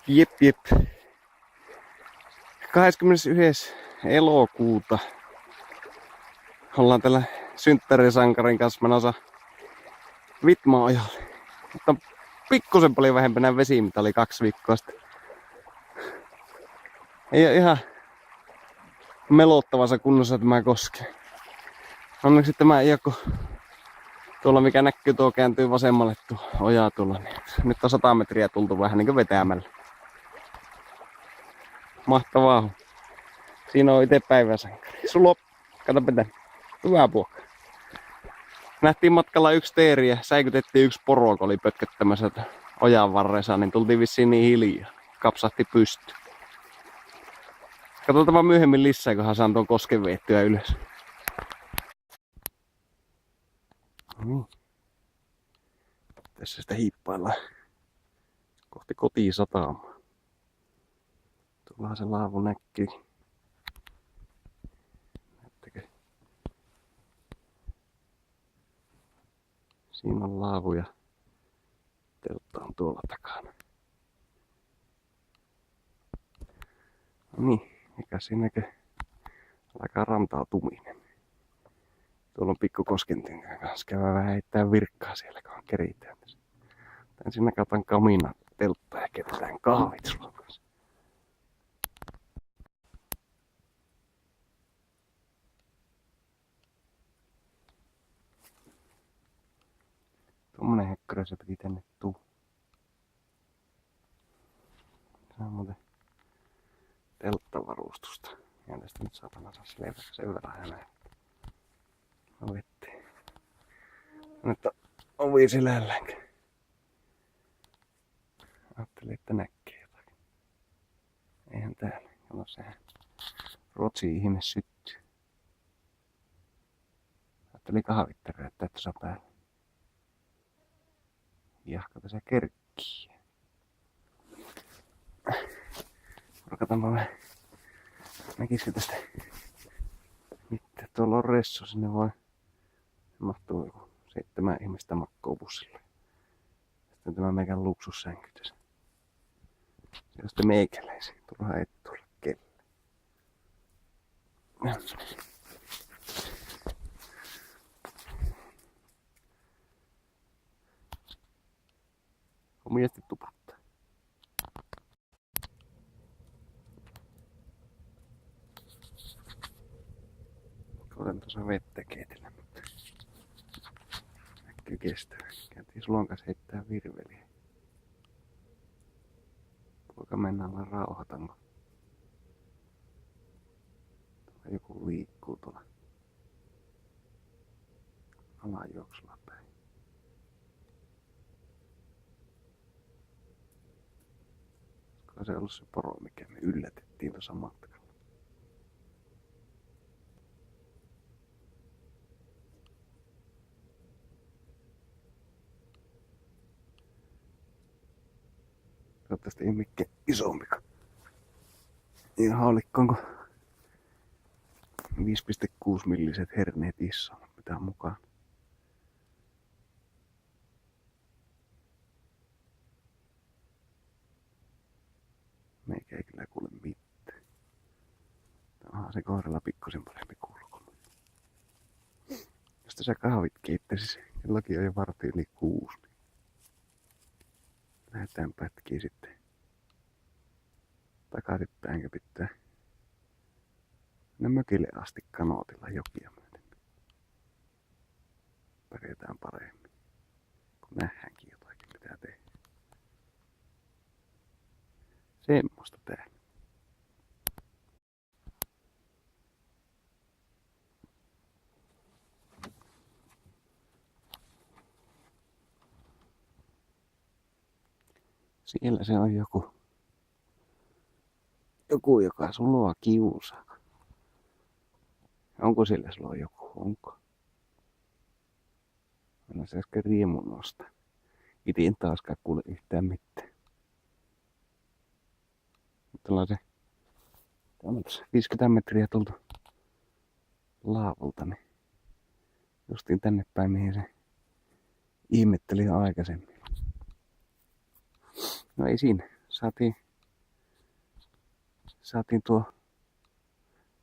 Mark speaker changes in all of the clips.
Speaker 1: Jep. 21. elokuuta ollaan tällä synttärisankarin kanssa menossa Vitma-ojalle. Mutta on pikkusen paljon vähempänä vesi, mitä oli 2 viikkoa sitten. Ei ole ihan melottavassa kunnossa tämä koske. Onneksi tämä ei ole, tuolla mikä näkyy, tuo kääntyy vasemmalle tuo oja tuolla. Niin nyt on 100 metriä tultu vähän niin kuin vetämällä. Mahtavaa. Siinä on itse päiväsankari. Sulo, katsopä tänne. Hyvää puokkaa. Nähtiin matkalla 1 teeri ja säikytettiin 1 poro, kun oli pötköttämässä ojan varressa, niin tultiin vissiin niin hiljaa. Kapsahti pystyyn. Katsotaan vaan myöhemmin lisää, kunhan saan tuon kosken veettyä ylös. Niin. Tässä sitä hiippaillaan kohti kotisatamaa. Tuollahan se laavu näkyy. Näettekö? Siinä on laavu ja teltta on tuolla takana. No niin, mikä siinäkö? Alkaa rantaa tuminen. Tuolla on pikku koskentynkään kanssa. Käydään vähän heittää virkkaa siellä, kun keritään. Tän sinne katon kamina teltta ja kerätään kahvit sulla kanssa. Tommonen hekkörä se piti tänne tuu. Tää on muuten telttavarustusta. Ja tästä nyt saatana saa sen verran hänää. No vettiin. Nyt on ovi silällänkö. Ajattelin, että näkee jotakin. Eihän täällä. Kato, sehän Ruotsin ihme syttyy. Ajattelin kahvittereä, että tuossa päällä. Jahka tässä kerkkii. Katsotaanpa vähän. Näkisikö tästä mitään? Tuolla on ressu, sinne voi mahtuu joku 7 ihmistä makkoa bussille. Sitten tämä meikän luksussänky tässä. Se on sitten meikäläisiä. Tuollahan ei tulla kelle. Omiesti tuputtaa. Koitan tuossa vettä keitellä, mutta näkyy kestävä. Käytiin Sulon kanssa heittää virveliä. Poika mennä olla rauhatan, kun joku liikkuu tuolla alajuoksulla päin. Olisiko se ollut se poro, mikä me yllätettiin tuossa matkalla? Toivottavasti ei mikään isompikaan. Ihan haulikkoonko 5,6 milliset herneet iso, mitä on mukaan. Meikä ei kyllä kuule mitään. Onhan se kohdalla pikkusen parempi kulku. Jos tässä kahvit keittäisis, kellokin on jo 6:15. Niin lähdetään pätkiin sitten takaisinpäin, pitää mennä mökille asti kanootilla jokia myöten. Pärjätään paremmin, kun nähdäänkin jotakin mitä tehdään. Semmosta täällä. Siellä se on joku, joka Suloa kiusaa. Onko siellä sulla joku? Onko? Mä se äsken riemun nostaa. Iti en taaskaan kuule yhtään mitään. Nyt ollaan se 50 metriä tultu laavulta, niin justiin tänne päin, mihin se ihmetteli jo aikaisemmin. No ei siinä. Saatiin Saatiin tuo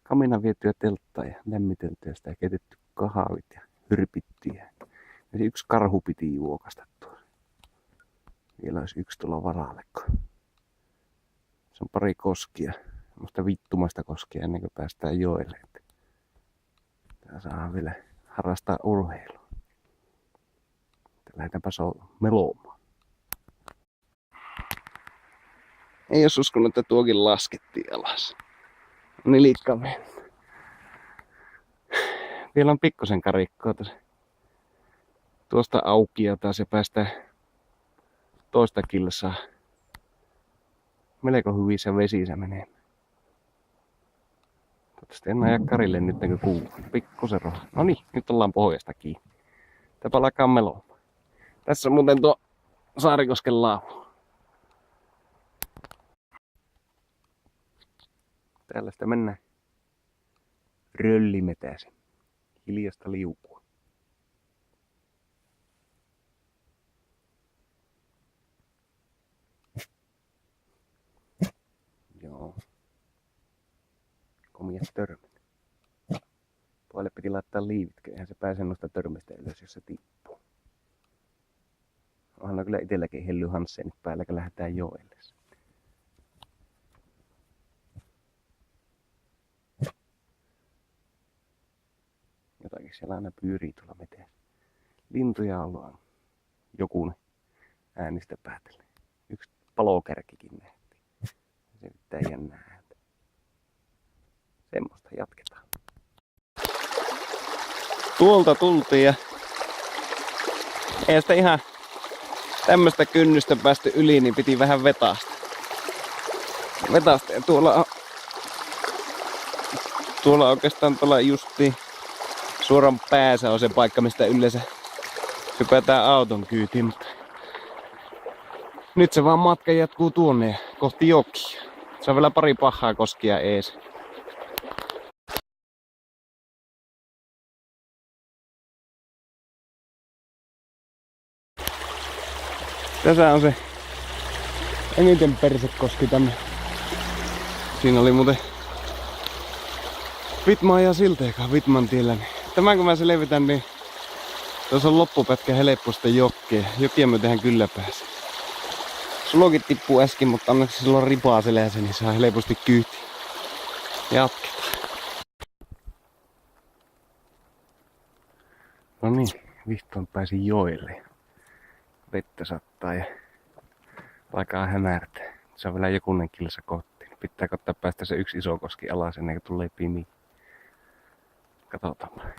Speaker 1: kamina vietyä telttaan ja lämmiteltyä sitä ja keitetty kahvit ja hyrpittyä. Ja yksi karhu piti juokasta tuossa. Vielä olisi yksi tulla varalle. Se on pari koskia. Semmoista vittumaista koskia ennen kuin päästään joelle. Tää saa vielä harrastaa urheilua. Lähdetäänpä melomaan. Ei jos uskonut, että tuokin laskettiin alas. Nilikka mennyt. Vielä on pikkusen karikkoa tuosta auki ja taas ja päästään toista kilsaa. Melko hyvissä vesissä menee. Toivottavasti en aja Karille nyt kun kuuluu. Pikkusen roha. No niin, nyt ollaan pohjasta kiinni. Täpä alkaa melomaan. Tässä on muuten tuo Saarikosken laavu. Täällä sitä mennään röllimetäisen. Hiljasta liukua. Joo. Komiat törmät. Puolelle piti laittaa liivitkö, eihän se pääse noista törmistä ylös, jos se tippuu. Onhan kyllä itselläkin Helly Hansenit päällä, kun lähdetään joelle. Jotakin siellä aina pyörii tuolla meteen. Lintuja ollaan jokunen äänistä päätellen. Yksi palokärkikin nähtiin. Se pitää jännää ääntä. Semmoista jatketaan. Tuolta tultiin ja ei sitä ihan tämmöstä kynnystä päästy yli, niin piti vähän vetasta. Ja tuolla oikeastaan justiin suoran päässä on se paikka, mistä yleensä hypätään auton kyytiin, mutta nyt se vaan matka jatkuu tuonne ja kohti jokia. Se on vielä pari pahaa koskia ees. Tässä on se eniten persekoski tänne. Siinä oli muuten Vitmaa ja Silteekaan Vitman tiellä. Tämän kun mä selvitän, niin tuossa on loppupätkä helposti jokea. Jokia myötenhän kyllä pääsee. Sulokin tippuu äsken, mutta onneksi sillä on ripaa selässä, niin saa helposti kyyti. Jatketaan. No niin, vihdoin pääsin joelle. Vettä sattaa ja alkaa hämärtää. Se on vielä jokunen kilsa kohti. Pitää koittaa päästä se yksi iso koski alas ennen kuin tulee pimi. Katsotaan.